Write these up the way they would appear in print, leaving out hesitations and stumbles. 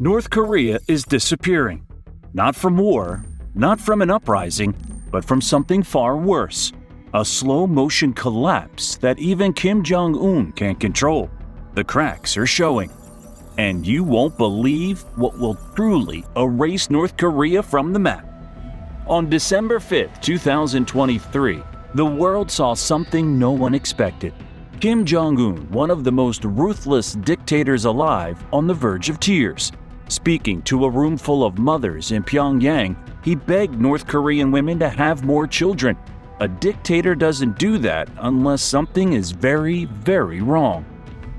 North Korea is disappearing. Not from war, not from an uprising, but from something far worse. A slow-motion collapse that even Kim Jong-un can't control. The cracks are showing. And you won't believe what will truly erase North Korea from the map. On December 5, 2023, the world saw something no one expected. Kim Jong-un, one of the most ruthless dictators alive, on the verge of tears. Speaking to a room full of mothers in Pyongyang, he begged North Korean women to have more children. A dictator doesn't do that unless something is very, very wrong.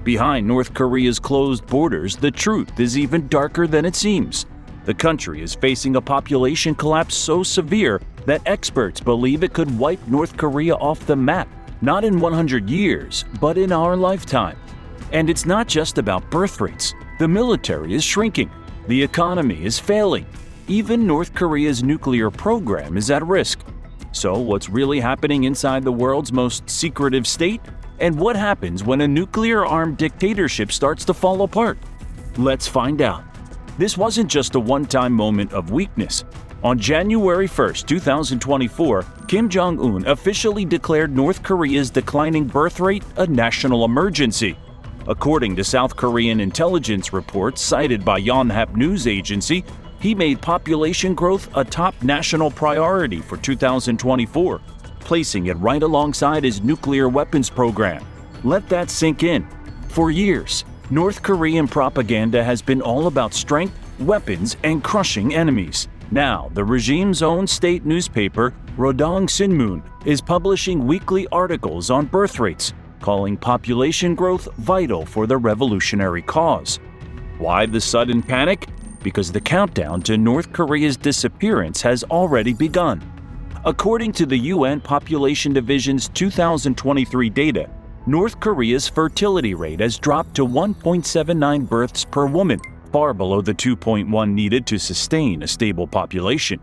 Behind North Korea's closed borders, the truth is even darker than it seems. The country is facing a population collapse so severe that experts believe it could wipe North Korea off the map, not in 100 years, but in our lifetime. And it's not just about birth rates. The military is shrinking. The economy is failing. Even North Korea's nuclear program is at risk. So what's really happening inside the world's most secretive state? And what happens when a nuclear-armed dictatorship starts to fall apart? Let's find out. This wasn't just a one-time moment of weakness. On January 1, 2024, Kim Jong-un officially declared North Korea's declining birth rate a national emergency. According to South Korean intelligence reports cited by Yonhap news agency, he made population growth a top national priority for 2024, placing it right alongside his nuclear weapons program. Let that sink in. For years, North Korean propaganda has been all about strength, weapons, and crushing enemies. Now, the regime's own state newspaper, Rodong Sinmun, is publishing weekly articles on birth rates, calling population growth vital for the revolutionary cause. Why the sudden panic? Because the countdown to North Korea's disappearance has already begun. According to the UN Population Division's 2023 data, North Korea's fertility rate has dropped to 1.79 births per woman, far below the 2.1 needed to sustain a stable population.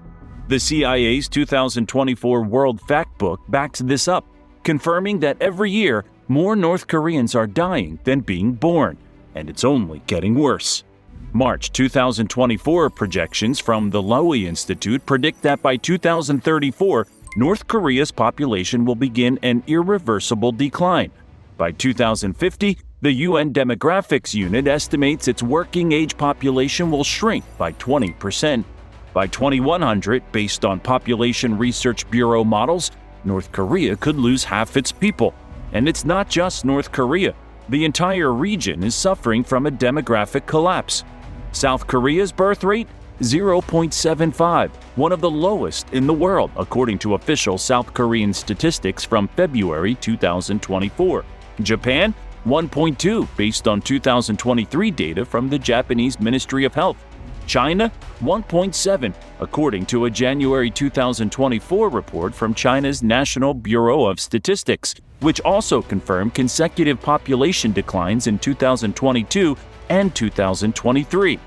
The CIA's 2024 World Factbook backs this up, confirming that every year, more North Koreans are dying than being born, and it's only getting worse. March 2024 projections from the Lowy Institute predict that by 2034, North Korea's population will begin an irreversible decline. By 2050, the UN Demographics Unit estimates its working-age population will shrink by 20%. By 2100, based on Population Research Bureau models, North Korea could lose half its people. And it's not just North Korea. The entire region is suffering from a demographic collapse. South Korea's birth rate? 0.75, one of the lowest in the world, according to official South Korean statistics from February 2024. Japan? 1.2, based on 2023 data from the Japanese Ministry of Health. China? 1.7, according to a January 2024 report from China's National Bureau of Statistics, which also confirmed consecutive population declines in 2022 and 2023.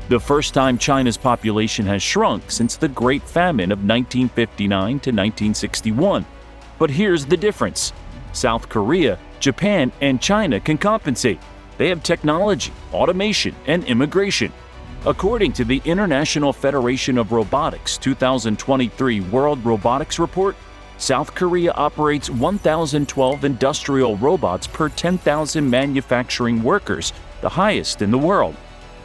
The first time China's population has shrunk since the Great Famine of 1959 to 1961. But here's the difference. South Korea, Japan, and China can compensate. They have technology, automation, and immigration. According to the International Federation of Robotics 2023 World Robotics Report, South Korea operates 1,012 industrial robots per 10,000 manufacturing workers, the highest in the world.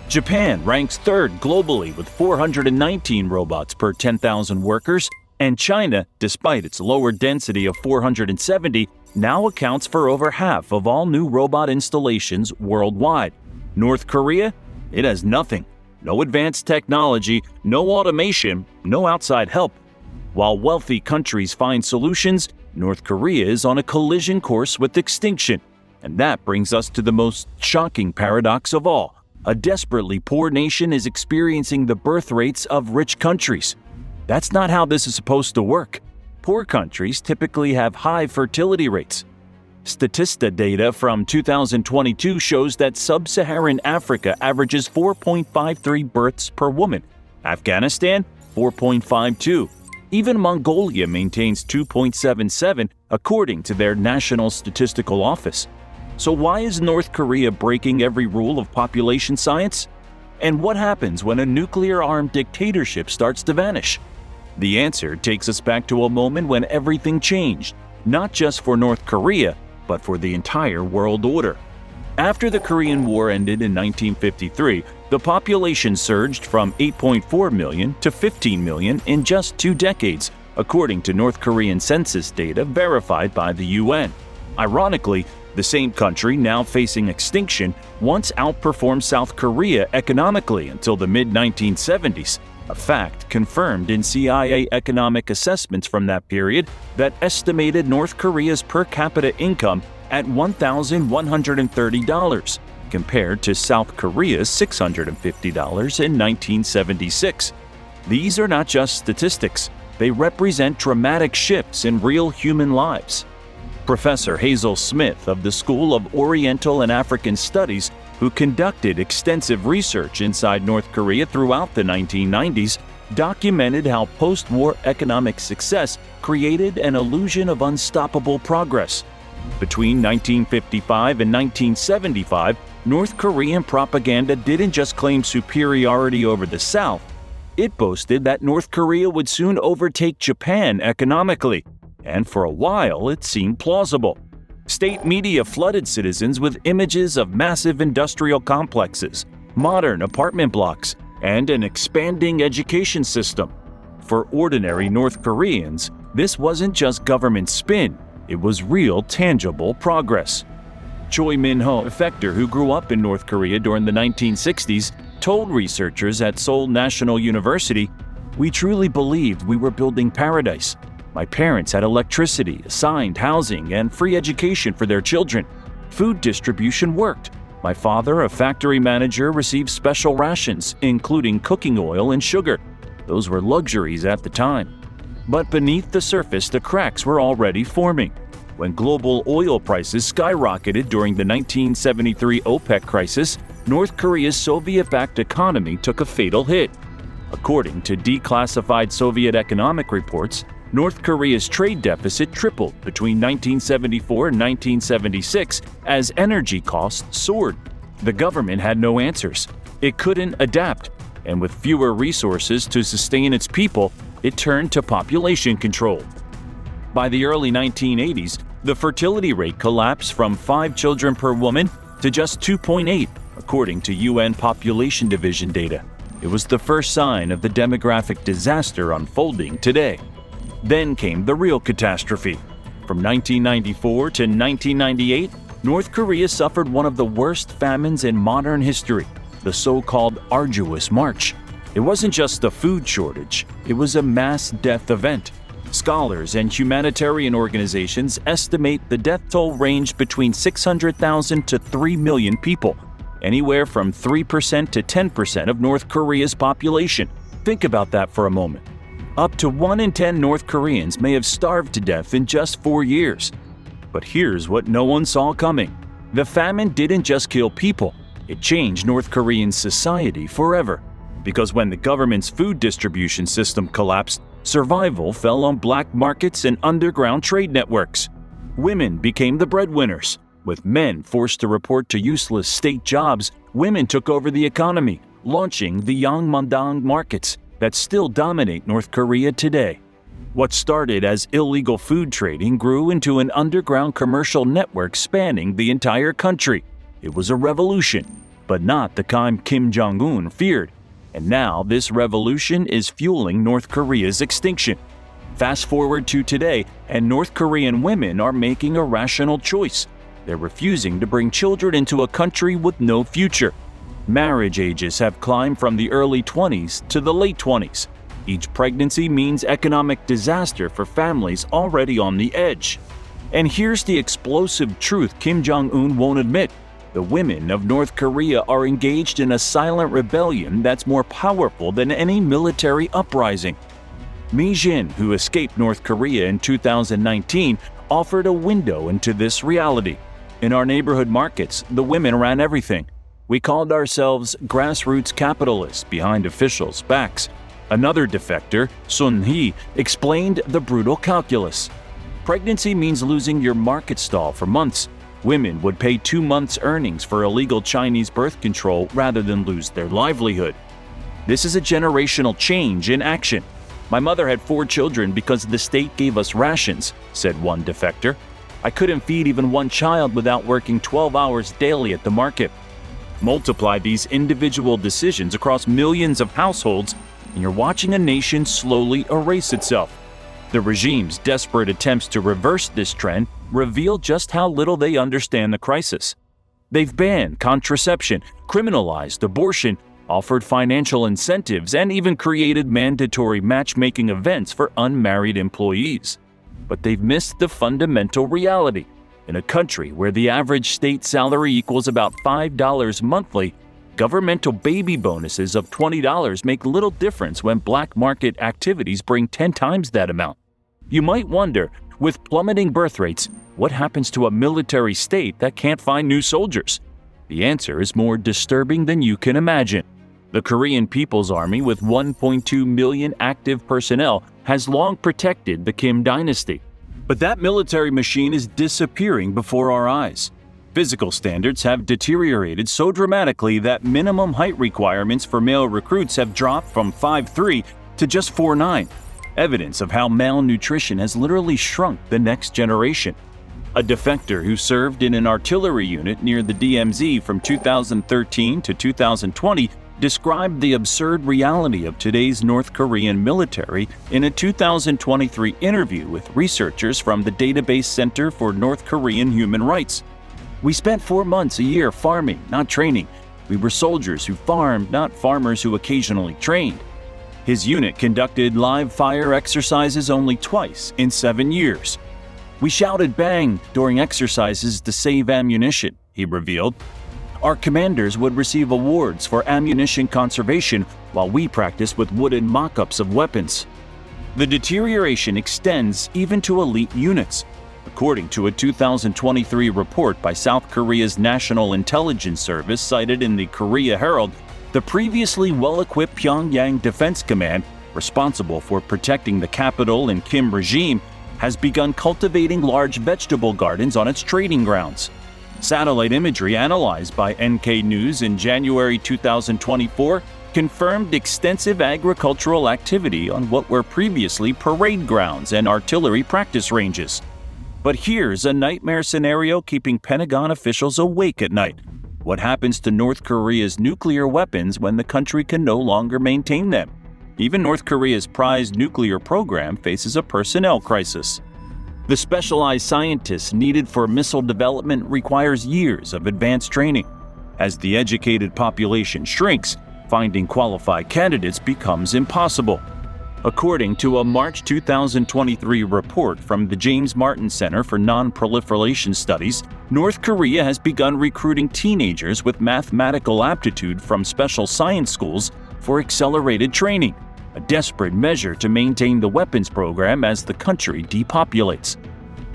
Japan ranks third globally with 419 robots per 10,000 workers, and China, despite its lower density of 470, now accounts for over half of all new robot installations worldwide. North Korea? It has nothing. No advanced technology, no automation, no outside help. While wealthy countries find solutions, North Korea is on a collision course with extinction. And that brings us to the most shocking paradox of all. A desperately poor nation is experiencing the birth rates of rich countries. That's not how this is supposed to work. Poor countries typically have high fertility rates. Statista data from 2022 shows that sub-Saharan Africa averages 4.53 births per woman. Afghanistan, 4.52. Even Mongolia maintains 2.77, according to their National Statistical Office. So why is North Korea breaking every rule of population science? And what happens when a nuclear-armed dictatorship starts to vanish? The answer takes us back to a moment when everything changed, not just for North Korea, but for the entire world order. After the Korean War ended in 1953, the population surged from 8.4 million to 15 million in just 2 decades, according to North Korean census data verified by the UN. Ironically, the same country now facing extinction once outperformed South Korea economically until the mid-1970s, a fact confirmed in CIA economic assessments from that period that estimated North Korea's per capita income at $1,130, compared to South Korea's $650 in 1976. These are not just statistics, they represent dramatic shifts in real human lives. Professor Hazel Smith of the School of Oriental and African Studies, who conducted extensive research inside North Korea throughout the 1990s, documented how post-war economic success created an illusion of unstoppable progress. Between 1955 and 1975, North Korean propaganda didn't just claim superiority over the South, it boasted that North Korea would soon overtake Japan economically, and for a while it seemed plausible. State media flooded citizens with images of massive industrial complexes, modern apartment blocks, and an expanding education system. For ordinary North Koreans, this wasn't just government spin, it was real, tangible progress. Choi Min-ho, a defector who grew up in North Korea during the 1960s, told researchers at Seoul National University, "We truly believed we were building paradise. My parents had electricity, assigned housing, and free education for their children. Food distribution worked. My father, a factory manager, received special rations, including cooking oil and sugar. Those were luxuries at the time." But beneath the surface, the cracks were already forming. When global oil prices skyrocketed during the 1973 OPEC crisis, North Korea's Soviet-backed economy took a fatal hit. According to declassified Soviet economic reports, North Korea's trade deficit tripled between 1974 and 1976 as energy costs soared. The government had no answers. It couldn't adapt, and with fewer resources to sustain its people, it turned to population control. By the early 1980s, the fertility rate collapsed from 5 children per woman to just 2.8, according to UN Population Division data. It was the first sign of the demographic disaster unfolding today. Then came the real catastrophe. From 1994 to 1998, North Korea suffered one of the worst famines in modern history, the so-called Arduous March. It wasn't just a food shortage, it was a mass death event. Scholars and humanitarian organizations estimate the death toll ranged between 600,000 to 3 million people, anywhere from 3% to 10% of North Korea's population. Think about that for a moment. Up to 1 in 10 North Koreans may have starved to death in just 4 years. But here's what no one saw coming. The famine didn't just kill people, it changed North Korean society forever. Because when the government's food distribution system collapsed, survival fell on black markets and underground trade networks. Women became the breadwinners. With men forced to report to useless state jobs, women took over the economy, launching the Yangmandang markets that still dominate North Korea today. What started as illegal food trading grew into an underground commercial network spanning the entire country. It was a revolution, but not the kind Kim Jong-un feared. And now this revolution is fueling North Korea's extinction. Fast forward to today, and North Korean women are making a rational choice. They're refusing to bring children into a country with no future. Marriage ages have climbed from the early 20s to the late 20s. Each pregnancy means economic disaster for families already on the edge. And here's the explosive truth Kim Jong-un won't admit. The women of North Korea are engaged in a silent rebellion that's more powerful than any military uprising. Mi Jin, who escaped North Korea in 2019, offered a window into this reality. In our neighborhood markets, the women ran everything. We called ourselves grassroots capitalists behind officials' backs. Another defector, Sun Hee, explained the brutal calculus. Pregnancy means losing your market stall for months. Women would pay 2 months' earnings for illegal Chinese birth control rather than lose their livelihood. This is a generational change in action. My mother had 4 children because the state gave us rations, said one defector. I couldn't feed even one child without working 12 hours daily at the market. Multiply these individual decisions across millions of households, and you're watching a nation slowly erase itself. The regime's desperate attempts to reverse this trend reveal just how little they understand the crisis. They've banned contraception, criminalized abortion, offered financial incentives, and even created mandatory matchmaking events for unmarried employees. But they've missed the fundamental reality. In a country where the average state salary equals about $5 monthly, governmental baby bonuses of $20 make little difference when black market activities bring 10 times that amount. You might wonder, with plummeting birth rates, what happens to a military state that can't find new soldiers? The answer is more disturbing than you can imagine. The Korean People's Army, with 1.2 million active personnel, has long protected the Kim dynasty. But that military machine is disappearing before our eyes. Physical standards have deteriorated so dramatically that minimum height requirements for male recruits have dropped from 5'3" to just 4'9", evidence of how malnutrition has literally shrunk the next generation. A defector who served in an artillery unit near the DMZ from 2013 to 2020 described the absurd reality of today's North Korean military in a 2023 interview with researchers from the Database Center for North Korean Human Rights. We spent 4 months a year farming, not training. We were soldiers who farmed, not farmers who occasionally trained. His unit conducted live fire exercises only twice in 7 years. We shouted bang during exercises to save ammunition, he revealed. Our commanders would receive awards for ammunition conservation while we practiced with wooden mock-ups of weapons. The deterioration extends even to elite units. According to a 2023 report by South Korea's National Intelligence Service cited in the Korea Herald, the previously well-equipped Pyongyang Defense Command, responsible for protecting the capital and Kim regime, has begun cultivating large vegetable gardens on its training grounds. Satellite imagery analyzed by NK News in January 2024 confirmed extensive agricultural activity on what were previously parade grounds and artillery practice ranges. But here's a nightmare scenario keeping Pentagon officials awake at night. What happens to North Korea's nuclear weapons when the country can no longer maintain them? Even North Korea's prized nuclear program faces a personnel crisis. The specialized scientists needed for missile development requires years of advanced training. As the educated population shrinks, finding qualified candidates becomes impossible. According to a March 2023 report from the James Martin Center for Non-Proliferation Studies, North Korea has begun recruiting teenagers with mathematical aptitude from special science schools for accelerated training, a desperate measure to maintain the weapons program as the country depopulates.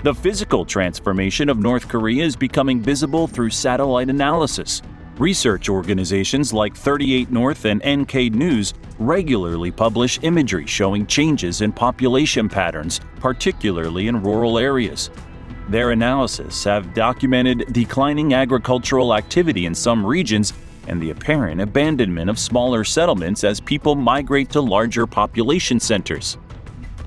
The physical transformation of North Korea is becoming visible through satellite analysis. Research organizations like 38 North and NK News regularly publish imagery showing changes in population patterns, particularly in rural areas. Their analysis have documented declining agricultural activity in some regions and the apparent abandonment of smaller settlements as people migrate to larger population centers.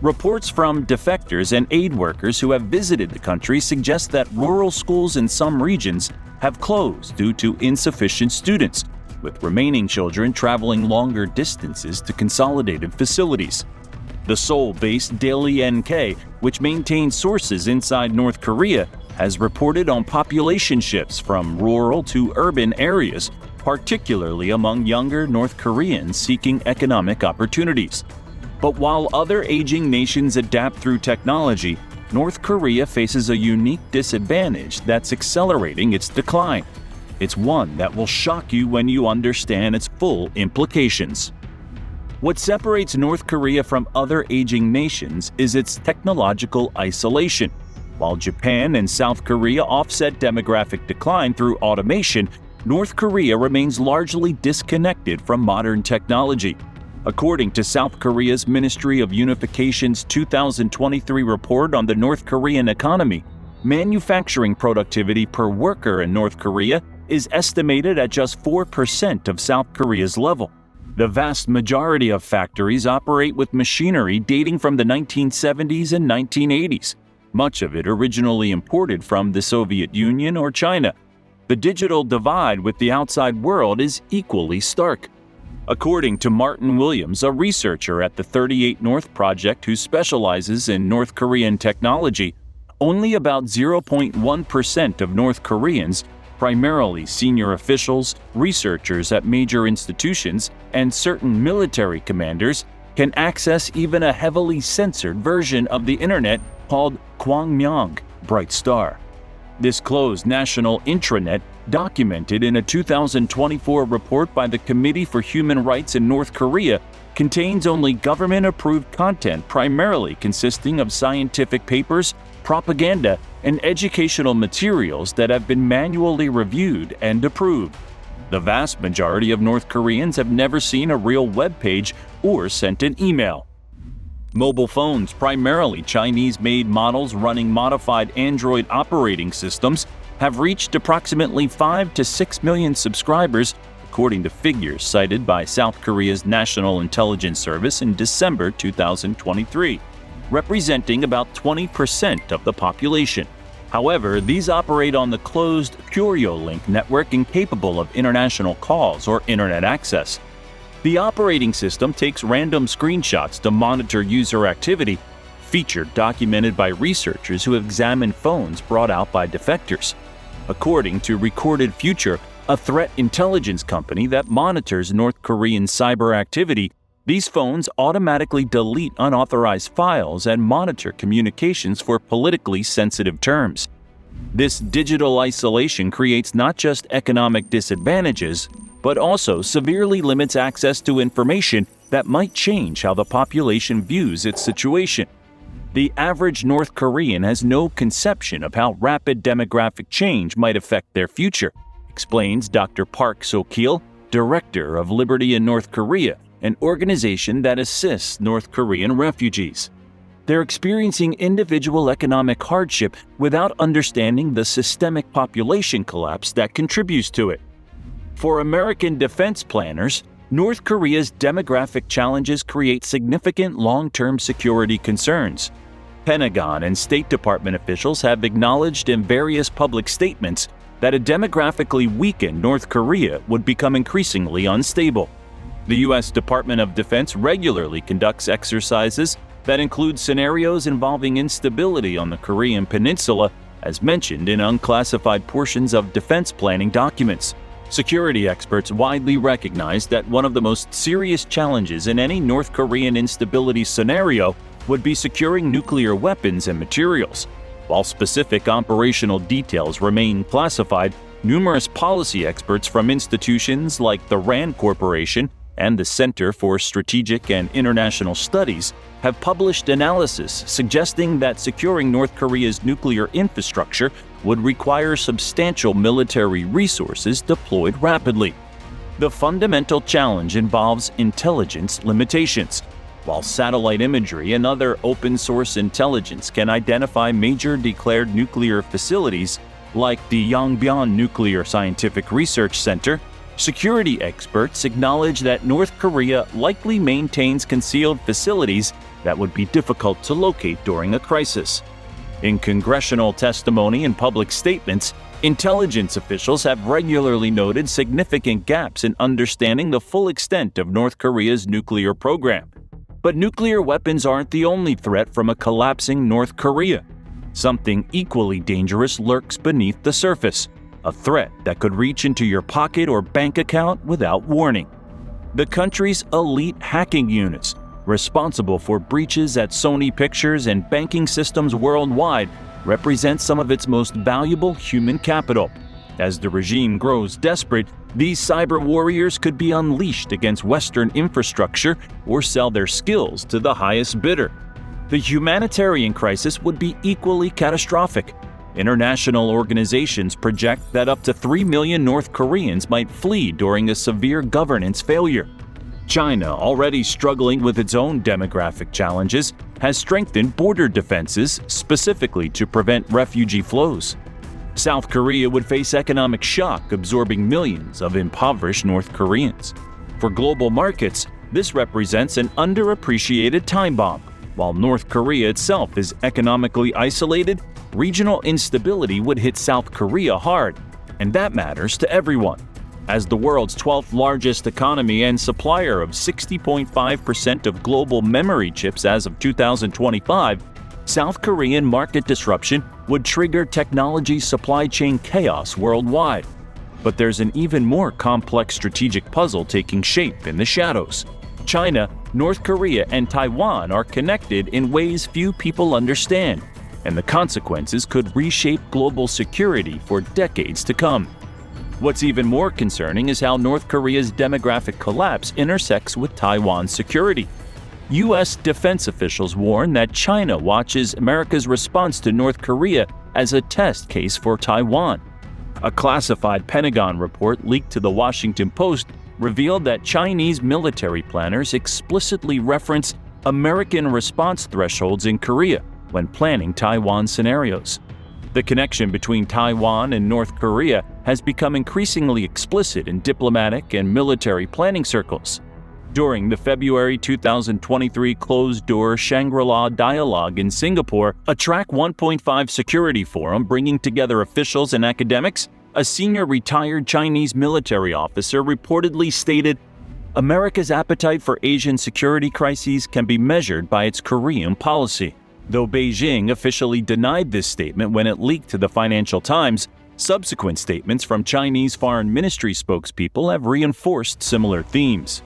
Reports from defectors and aid workers who have visited the country suggest that rural schools in some regions have closed due to insufficient students, with remaining children traveling longer distances to consolidated facilities. The Seoul-based Daily NK, which maintains sources inside North Korea, has reported on population shifts from rural to urban areas, particularly among younger North Koreans seeking economic opportunities. But while other aging nations adapt through technology, North Korea faces a unique disadvantage that's accelerating its decline. It's one that will shock you when you understand its full implications. What separates North Korea from other aging nations is its technological isolation. While Japan and South Korea offset demographic decline through automation, North Korea remains largely disconnected from modern technology. According to South Korea's Ministry of Unification's 2023 report on the North Korean economy, manufacturing productivity per worker in North Korea is estimated at just 4% of South Korea's level. The vast majority of factories operate with machinery dating from the 1970s and 1980s, much of it originally imported from the Soviet Union or China. The digital divide with the outside world is equally stark. According to Martin Williams, a researcher at the 38 North Project who specializes in North Korean technology, only about 0.1% of North Koreans, primarily senior officials, researchers at major institutions, and certain military commanders, can access even a heavily censored version of the internet called Kwangmyong, Bright Star. This closed national intranet, documented in a 2024 report by the Committee for Human Rights in North Korea, contains only government-approved content primarily consisting of scientific papers, propaganda, and educational materials that have been manually reviewed and approved. The vast majority of North Koreans have never seen a real web page or sent an email. Mobile phones, primarily Chinese-made models running modified Android operating systems, have reached approximately 5 to 6 million subscribers, according to figures cited by South Korea's National Intelligence Service in December 2023, representing about 20% of the population. However, these operate on the closed Kuryeo-link network incapable of international calls or internet access. The operating system takes random screenshots to monitor user activity, feature documented by researchers who have examined phones brought out by defectors. According to Recorded Future, a threat intelligence company that monitors North Korean cyber activity, these phones automatically delete unauthorized files and monitor communications for politically sensitive terms. This digital isolation creates not just economic disadvantages, but also severely limits access to information that might change how the population views its situation. The average North Korean has no conception of how rapid demographic change might affect their future, explains Dr. Park So-kil, director of Liberty in North Korea, an organization that assists North Korean refugees. They're experiencing individual economic hardship without understanding the systemic population collapse that contributes to it. For American defense planners, North Korea's demographic challenges create significant long-term security concerns. Pentagon and State Department officials have acknowledged in various public statements that a demographically weakened North Korea would become increasingly unstable. The U.S. Department of Defense regularly conducts exercises that include scenarios involving instability on the Korean Peninsula, as mentioned in unclassified portions of defense planning documents. Security experts widely recognize that one of the most serious challenges in any North Korean instability scenario would be securing nuclear weapons and materials. While specific operational details remain classified, numerous policy experts from institutions like the RAND Corporation and the Center for Strategic and International Studies have published analysis suggesting that securing North Korea's nuclear infrastructure would require substantial military resources deployed rapidly. The fundamental challenge involves intelligence limitations. While satellite imagery and other open-source intelligence can identify major declared nuclear facilities, like the Yongbyon Nuclear Scientific Research Center, security experts acknowledge that North Korea likely maintains concealed facilities that would be difficult to locate during a crisis. In congressional testimony and public statements, intelligence officials have regularly noted significant gaps in understanding the full extent of North Korea's nuclear program. But nuclear weapons aren't the only threat from a collapsing North Korea. Something equally dangerous lurks beneath the surface, a threat that could reach into your pocket or bank account without warning. The country's elite hacking units, responsible for breaches at Sony Pictures and banking systems worldwide, represent some of its most valuable human capital. As the regime grows desperate, these cyber warriors could be unleashed against Western infrastructure or sell their skills to the highest bidder. The humanitarian crisis would be equally catastrophic. International organizations project that up to 3 million North Koreans might flee during a severe governance failure. China, already struggling with its own demographic challenges, has strengthened border defenses specifically to prevent refugee flows. South Korea would face economic shock, absorbing millions of impoverished North Koreans. For global markets, this represents an underappreciated time bomb. While North Korea itself is economically isolated, regional instability would hit South Korea hard, and that matters to everyone. As the world's 12th largest economy and supplier of 60.5% of global memory chips as of 2025, South Korean market disruption would trigger technology supply chain chaos worldwide. But there's an even more complex strategic puzzle taking shape in the shadows. China, North Korea, and Taiwan are connected in ways few people understand, and the consequences could reshape global security for decades to come. What's even more concerning is how North Korea's demographic collapse intersects with Taiwan's security. U.S. defense officials warn that China watches America's response to North Korea as a test case for Taiwan. A classified Pentagon report leaked to the Washington Post revealed that Chinese military planners explicitly reference American response thresholds in Korea when planning Taiwan scenarios. The connection between Taiwan and North Korea has become increasingly explicit in diplomatic and military planning circles. During the February 2023 closed-door Shangri-La Dialogue in Singapore, a Track 1.5 security forum bringing together officials and academics, a senior retired Chinese military officer reportedly stated, "America's appetite for Asian security crises can be measured by its Korean policy." Though Beijing officially denied this statement when it leaked to the Financial Times, subsequent statements from Chinese Foreign Ministry spokespeople have reinforced similar themes.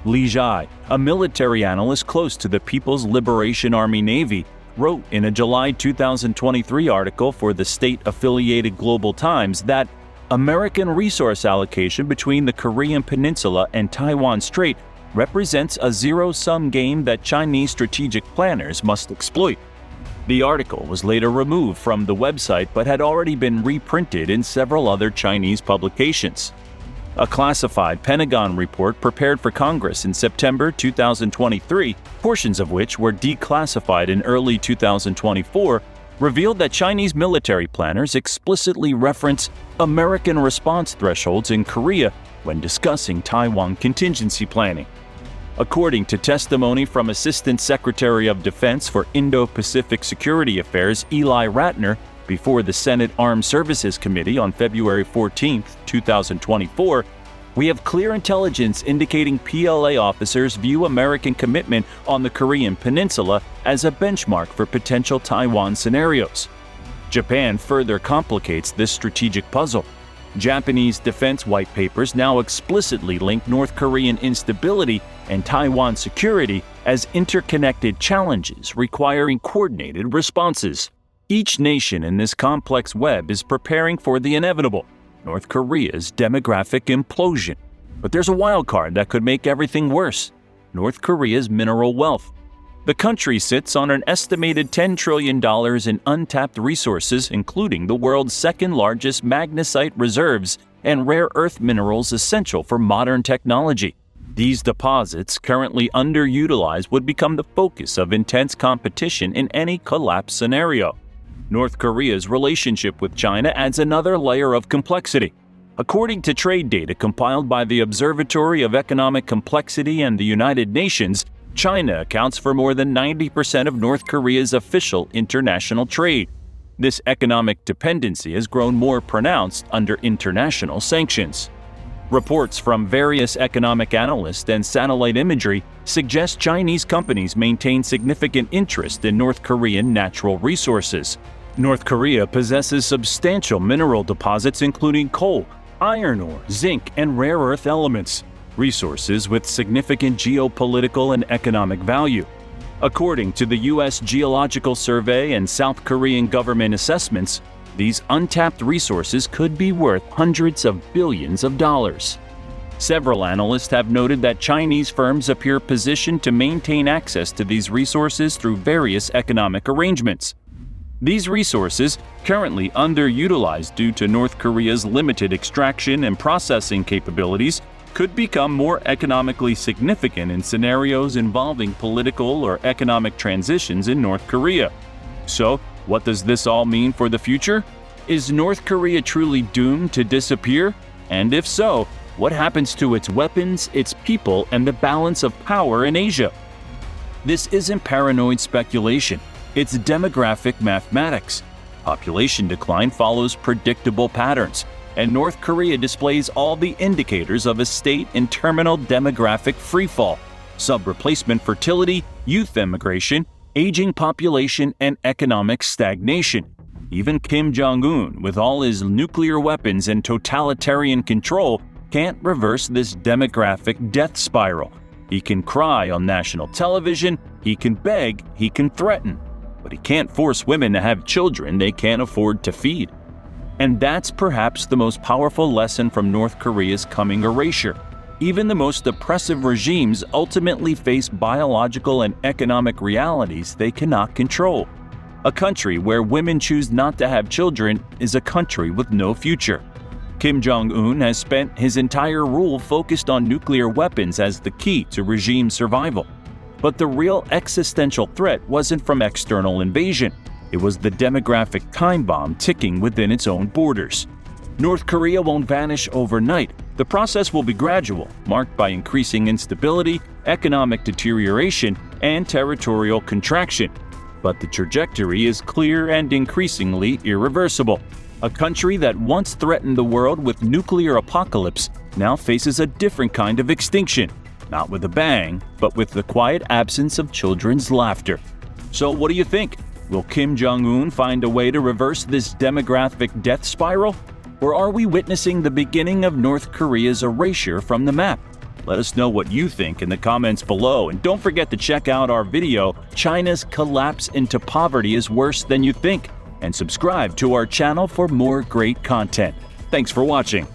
Li Zhai, a military analyst close to the People's Liberation Army Navy, wrote in a July 2023 article for the state-affiliated Global Times that American resource allocation between the Korean Peninsula and Taiwan Strait represents a zero-sum game that Chinese strategic planners must exploit. The article was later removed from the website but had already been reprinted in several other Chinese publications. A classified Pentagon report prepared for Congress in September 2023, portions of which were declassified in early 2024, revealed that Chinese military planners explicitly reference American response thresholds in Korea when discussing Taiwan contingency planning. According to testimony from Assistant Secretary of Defense for Indo-Pacific Security Affairs Eli Ratner before the Senate Armed Services Committee on February 14, 2024, we have clear intelligence indicating PLA officers view American commitment on the Korean Peninsula as a benchmark for potential Taiwan scenarios. Japan further complicates this strategic puzzle. Japanese defense white papers now explicitly link North Korean instability and Taiwan security as interconnected challenges requiring coordinated responses. Each nation in this complex web is preparing for the inevitable, North Korea's demographic implosion. But there's a wild card that could make everything worse: North Korea's mineral wealth. The country sits on an estimated $10 trillion in untapped resources, including the world's second-largest magnesite reserves and rare earth minerals essential for modern technology. These deposits, currently underutilized, would become the focus of intense competition in any collapse scenario. North Korea's relationship with China adds another layer of complexity. According to trade data compiled by the Observatory of Economic Complexity and the United Nations, China accounts for more than 90% of North Korea's official international trade. This economic dependency has grown more pronounced under international sanctions. Reports from various economic analysts and satellite imagery suggest Chinese companies maintain significant interest in North Korean natural resources. North Korea possesses substantial mineral deposits including coal, iron ore, zinc, and rare earth elements, resources with significant geopolitical and economic value. According to the U.S. Geological Survey and South Korean government assessments, these untapped resources could be worth hundreds of billions of dollars. Several analysts have noted that Chinese firms appear positioned to maintain access to these resources through various economic arrangements. These resources, currently underutilized due to North Korea's limited extraction and processing capabilities, could become more economically significant in scenarios involving political or economic transitions in North Korea. So, what does this all mean for the future? Is North Korea truly doomed to disappear? And if so, what happens to its weapons, its people, and the balance of power in Asia? This isn't paranoid speculation, it's demographic mathematics. Population decline follows predictable patterns, and North Korea displays all the indicators of a state in terminal demographic freefall: sub-replacement fertility, youth emigration, aging population, and economic stagnation. Even Kim Jong-un, with all his nuclear weapons and totalitarian control, can't reverse this demographic death spiral. He can cry on national television, he can beg, he can threaten, but he can't force women to have children they can't afford to feed. And that's perhaps the most powerful lesson from North Korea's coming erasure. Even the most oppressive regimes ultimately face biological and economic realities they cannot control. A country where women choose not to have children is a country with no future. Kim Jong-un has spent his entire rule focused on nuclear weapons as the key to regime survival. But the real existential threat wasn't from external invasion. It was the demographic time bomb ticking within its own borders. North Korea won't vanish overnight. The process will be gradual, marked by increasing instability, economic deterioration, and territorial contraction. But the trajectory is clear and increasingly irreversible. A country that once threatened the world with nuclear apocalypse now faces a different kind of extinction, not with a bang, but with the quiet absence of children's laughter. So what do you think? Will Kim Jong-un find a way to reverse this demographic death spiral? Or are we witnessing the beginning of North Korea's erasure from the map? Let us know what you think in the comments below, and don't forget to check out our video, China's Collapse into Poverty is Worse Than You Think, and subscribe to our channel for more great content. Thanks for watching.